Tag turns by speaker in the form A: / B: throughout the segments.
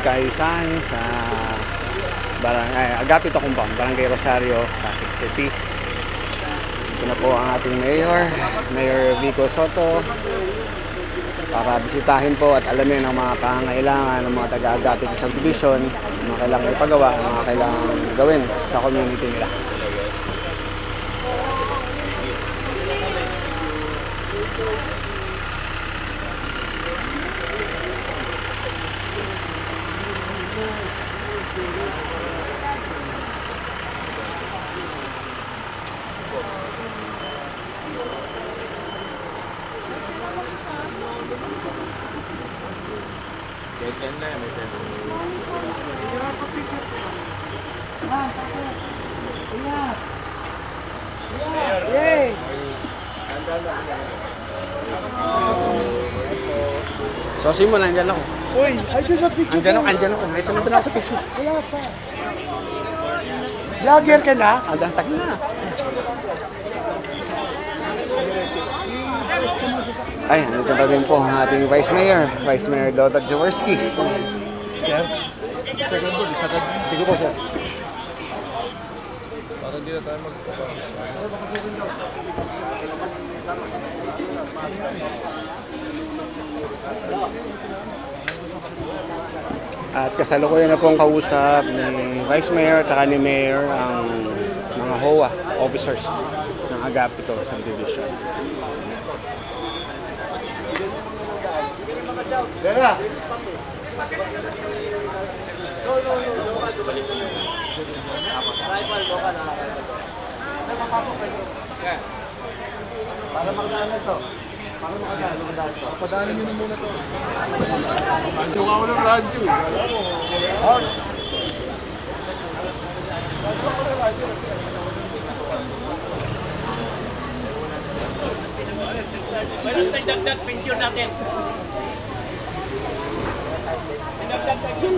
A: kaayusan sa Agapito Compound, Barangay Rosario, Pasig City. Ito na po ang ating Mayor Vico Soto, para bisitahin po at alamin ang mga pangangailangan ng mga taga-Agapito Subdivision, mga kailangan ipagawa, mga kailangan gawin sa community nila. So, Simon, andyan ako.
B: Uy, andyan na picture.
A: Andyan ako. Ito na ako sa picture.
B: Wala pa. Vlogger ka na?
A: Andyan, tag na. Ay, nandito pa rin po ang ating Vice Mayor Dota Jaworski.
B: Sir? Sige po, sir. Parang hindi na tayo
A: At kasalukuyan na pong kausap ni Vice Mayor at ni Mayor ang mga HOA officers ng Agapito Subdivision.
B: Tara! Para magdaanan to. Para magdaanan to. Padaanan nyo na muna to. Yung ako ng radyo.
C: Walang dagdag pension natin. Dagdag pension.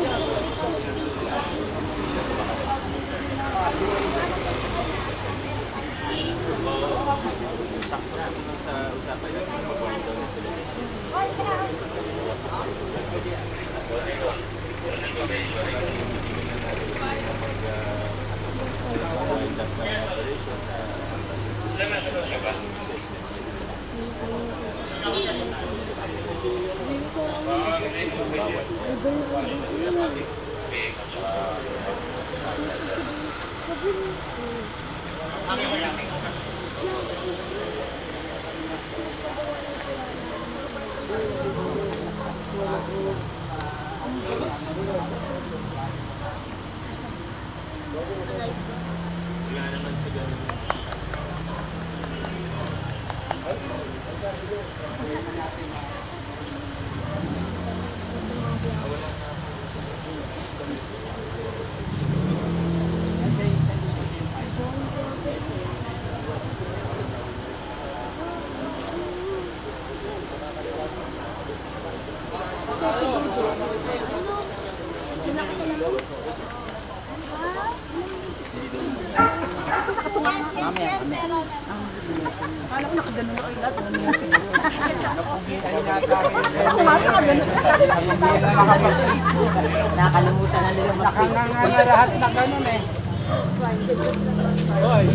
D: Akala ko nakaganon o ilat.
E: Nakalimutan na nila mag-pay.
C: Nakangangarahat na ganun eh. Hoy.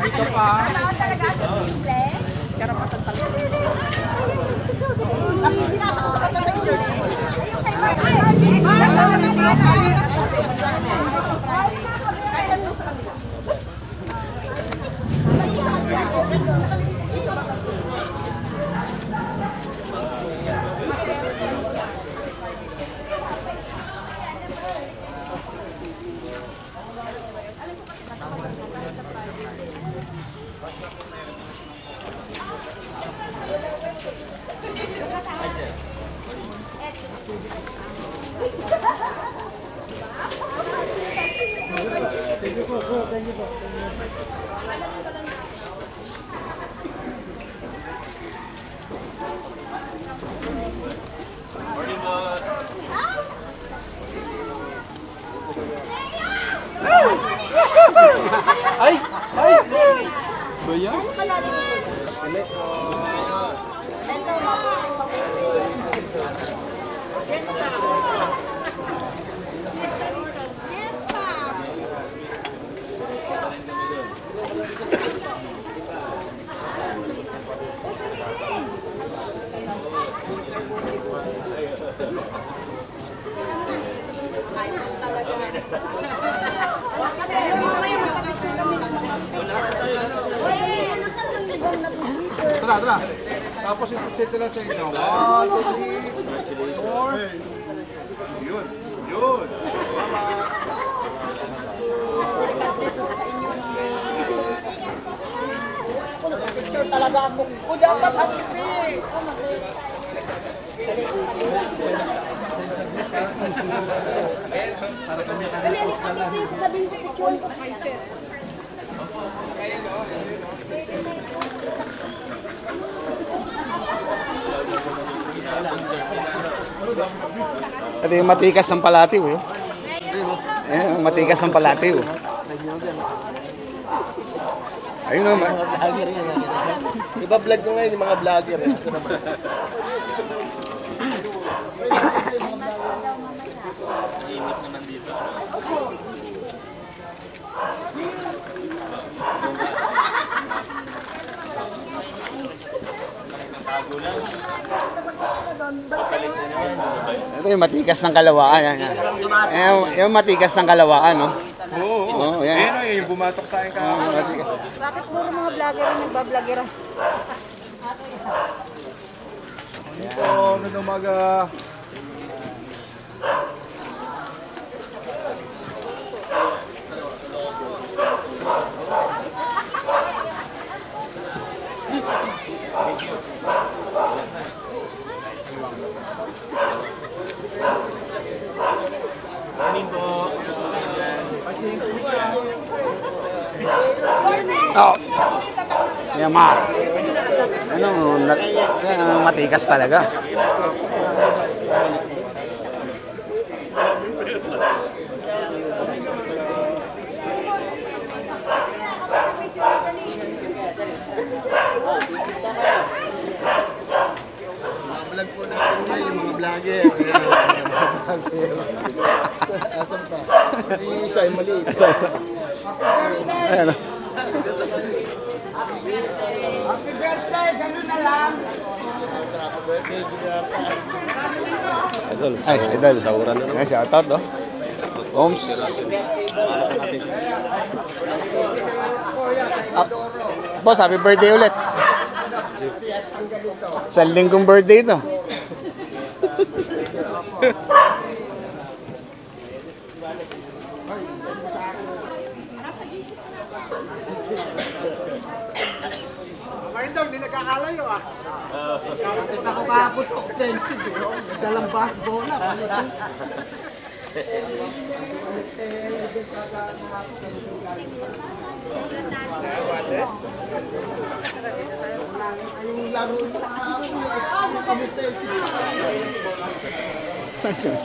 C: Dito pa.
D: Karapatan talaga. Binasa ko sa kanta sa isyo. Nasa
C: Ay! Ay! Ba yan?
B: Tara, tara. Tapos isa-set nila sa inyo. 1, 2, 3, 4. Yun. Yun.
D: Picture talaga ako. O dapat happy.
A: Ito yung matikas ng palatiw eh. Yung matikas ng palatiw. Ayun naman.
B: Vlogger yan. Iba vlog ko ngayon yung mga vlogger. Ito naman.
A: Ito yung matikas ng kalawaan. Yung matikas ng kalawaan, no? Oo, yan.
B: Ayun yung bumatok sa akin ka.
A: Matikas.
D: Bakit puro mga vlogger ang nagbablogger?
B: Dito, ganda umaga.
A: Oh. Yan ma. Matikas talaga.
B: Vlog po natin ngayon yung mga vlogger. Asan pa? Si isa ay maliit.
A: Ayan.
D: Happy birthday! Ganun na lang!
B: Happy birthday, Ginapa.
A: Ay, idol. Ay, shoutout, no? Oms. Boss, happy birthday ulit. Isang linggong birthday ito.
B: Marindong, hindi nagkakalayo ah.
E: Nakakapot offensive eh. Dalang bola.
B: Yung laro sa
A: Saan siya?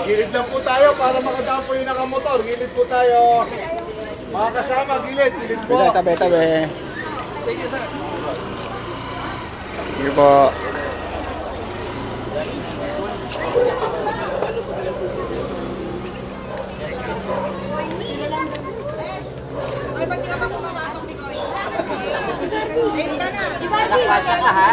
B: Gilid lang po tayo para makadaan po yung nakamotor. Gilid po tayo. Mga kasama, gilid. Gilid po.
A: Tabi. Sige po.
E: Nakwasa ka ha?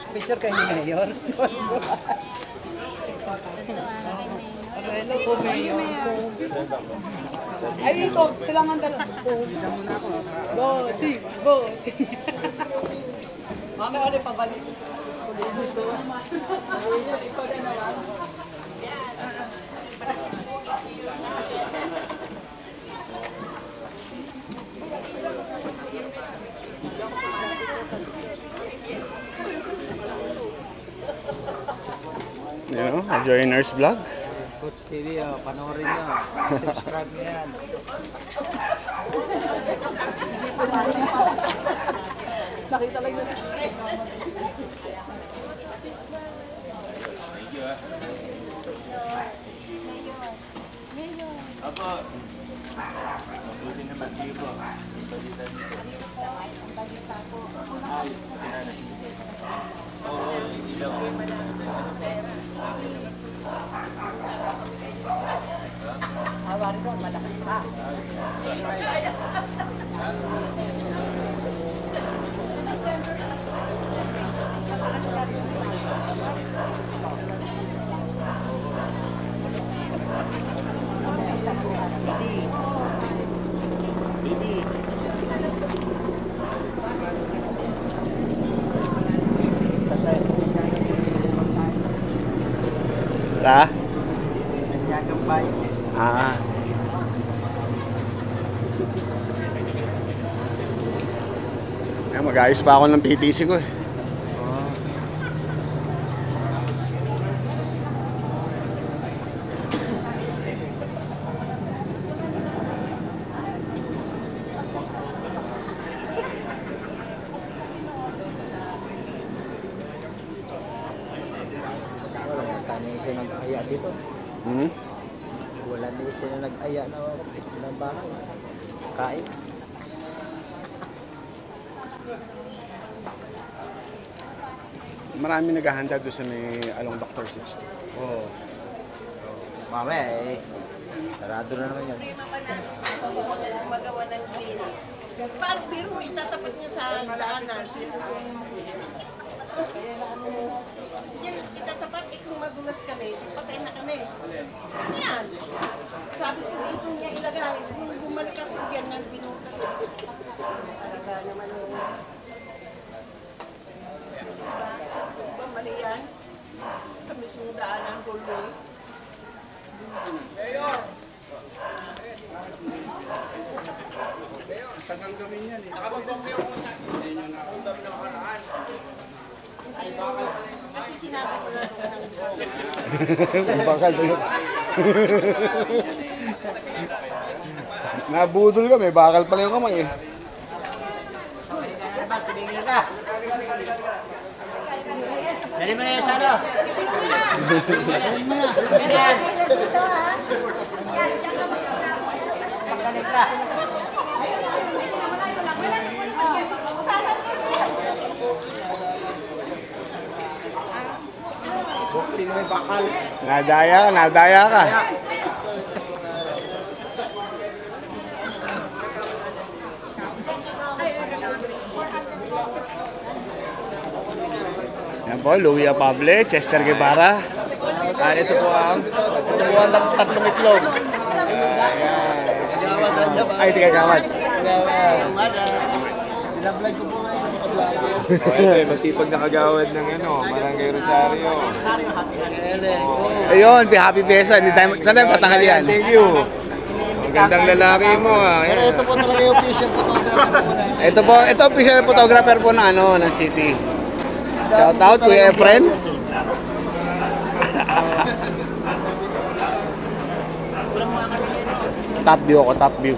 E: Picture kayo ni Mayor. Hello po, Mayor.
D: Ay, ito, silang ang dalawa. Bossing. Mamaya ulit pabalik. Ikaw na naman.
A: Joiners Vlog.
E: Coach TV, panoorin nyo. Subscribe nyo yan.
D: Nakita lang yun.
A: Sa?
E: Yagang bayo.
A: Ah. Ay, mag-ayos pa ako ng PTC ko eh.
E: Siya nag-aya dito.
A: Hmm?
E: Wala na siya na nag-aya ng bahay. Kain.
A: Marami naghahanda doon sa may along Dr. Six.
E: Oo. Mamaya sarado na naman yan.
F: Magawa ng clinic. Paano biro mo itatapat niya sa daanan? Yan, itatapat, kung magulas kami, patay na kami. Yan. Sabi ko, dito niya ilagay. Bumalik ako yan ng binuta. Talaga naman yung... Diba, mali yan? Sa mismong daanan, Goldway.
C: Tagal gawin yan eh. Nakapag-bombe ako sa akin. Hindi nyo nakakundam na makaraan.
F: Kasi sinabi ko lang ng
A: Bakal doon. Nabudol ka, may bakal pala yung kamay eh.
E: Tumingin ka. Dali mo na yung salo. Dali mo na. Yan. Pagkalit ka. Bukting may bakal.
A: Nadaya ka. Yan po, Louis Apable, Chester Guevara. Ito po ang tatlong itlog. Ay, sige, kawad.
E: Binablog ko po ngayon.
C: Ito, masipag nakagawad ng Barangay Rosario.
A: Ayun, happy Fiesta. Saan tayo tatanghal yan?
C: Thank you. Ang gandang lalaki mo ah.
E: Pero ito po talaga yung official photographer po natin.
A: Ito official photographer po ng city. Shout out to Efren. Top view ako, top view.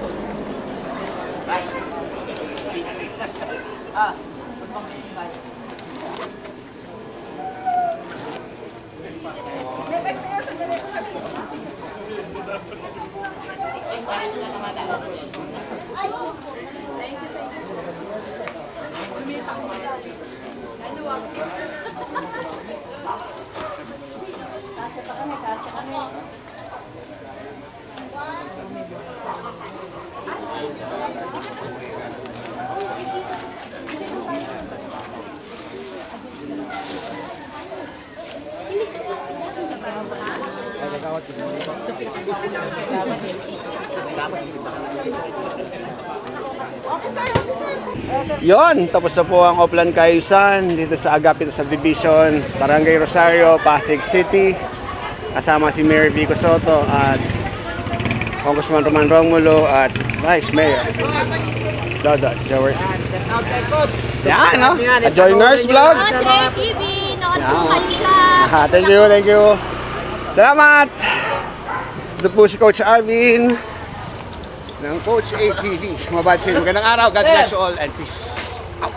A: Yon, tapos na po ang Oplan Kaayusan dito sa Agapit Subdivision, Barangay Rosario, Pasig City. Kasama si Mayor Vico Soto at Congressman Roman Romulo at Vice Mayor Dodo Jowers. Yan, no? Joiners Vlog.
F: TV, nood po kayo lang.
A: Thank you, thank you. Salamat! Ito po si Coach Arvin ng Coach ATV. Mabatsin. Magandang araw. God bless you all and peace out.